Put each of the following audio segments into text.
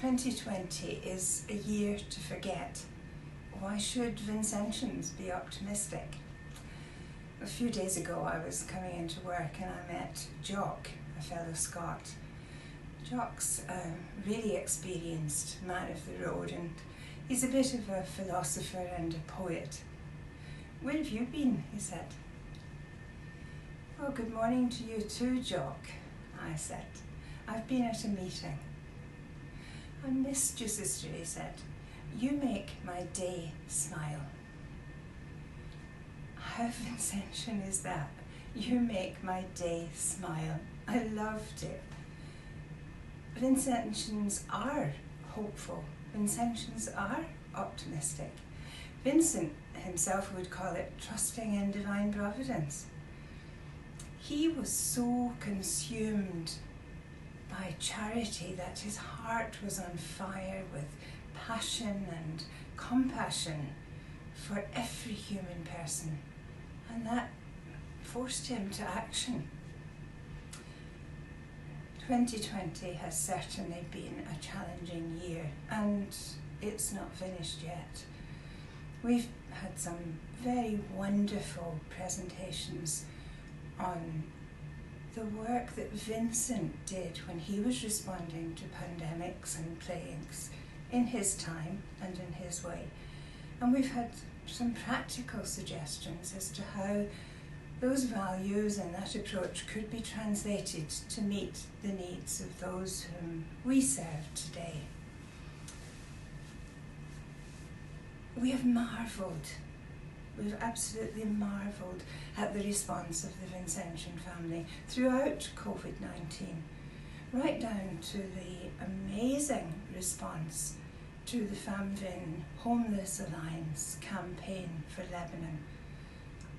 2020 is a year to forget. Why should Vincentians be optimistic? A few days ago I was coming into work and I met Jock, a fellow Scot. Jock's a really experienced man of the road and he's a bit of a philosopher and a poet. "Where have you been?" he said. "Oh, good morning to you too, Jock," I said. "I've been at a meeting." "I missed you, sister," he said. "You make my day smile." How Vincentian is that? You make my day smile. I loved it. Vincentians are hopeful. Vincentians are optimistic. Vincent himself would call it trusting in divine providence. He was so consumed by charity that his heart was on fire with passion and compassion for every human person, and that forced him to action. 2020 has certainly been a challenging year, and it's not finished yet. We've had some very wonderful presentations on the work that Vincent did when he was responding to pandemics and plagues in his time and in his way. And we've had some practical suggestions as to how those values and that approach could be translated to meet the needs of those whom we serve today. We have marvelled. We've absolutely marvelled at the response of the Vincentian family throughout COVID-19, right down to the amazing response to the FamVin Homeless Alliance campaign for Lebanon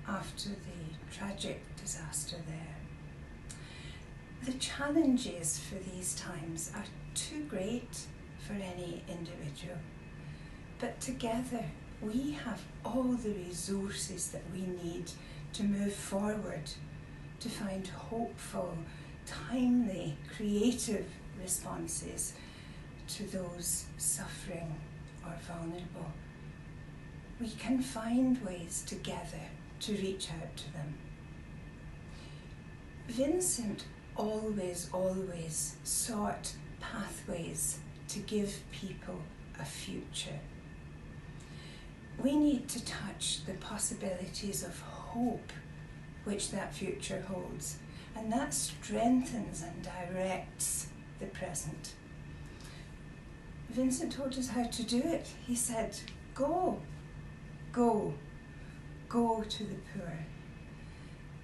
after the tragic disaster there. The challenges for these times are too great for any individual, but together we have all the resources that we need to move forward, to find hopeful, timely, creative responses to those suffering or vulnerable. We can find ways together to reach out to them. Vincent always sought pathways to give people a future. We need to touch the possibilities of hope which that future holds, and that strengthens and directs the present. Vincent told us how to do it. He said, go to the poor.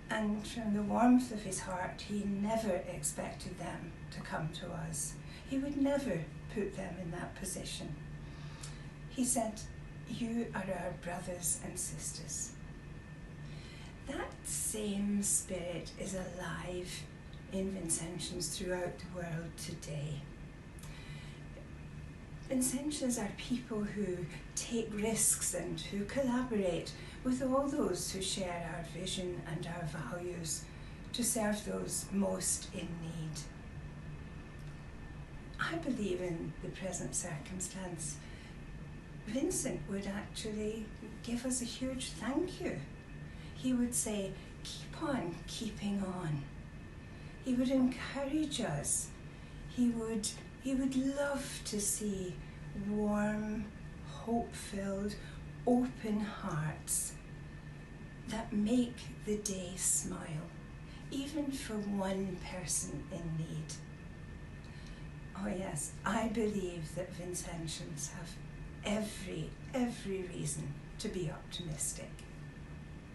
And from the warmth of his heart, he never expected them to come to us. He would never put them in that position. He said, "You are our brothers and sisters." That same spirit is alive in Vincentians throughout the world today. Vincentians are people who take risks and who collaborate with all those who share our vision and our values to serve those most in need. I believe in the present circumstance, Vincent would actually give us a huge thank you. He would say, "Keep on keeping on." He would encourage us. He would love to see warm, hope-filled, open hearts that make the day smile, even for one person in need. Oh yes, I believe that Vincentians have every reason to be optimistic.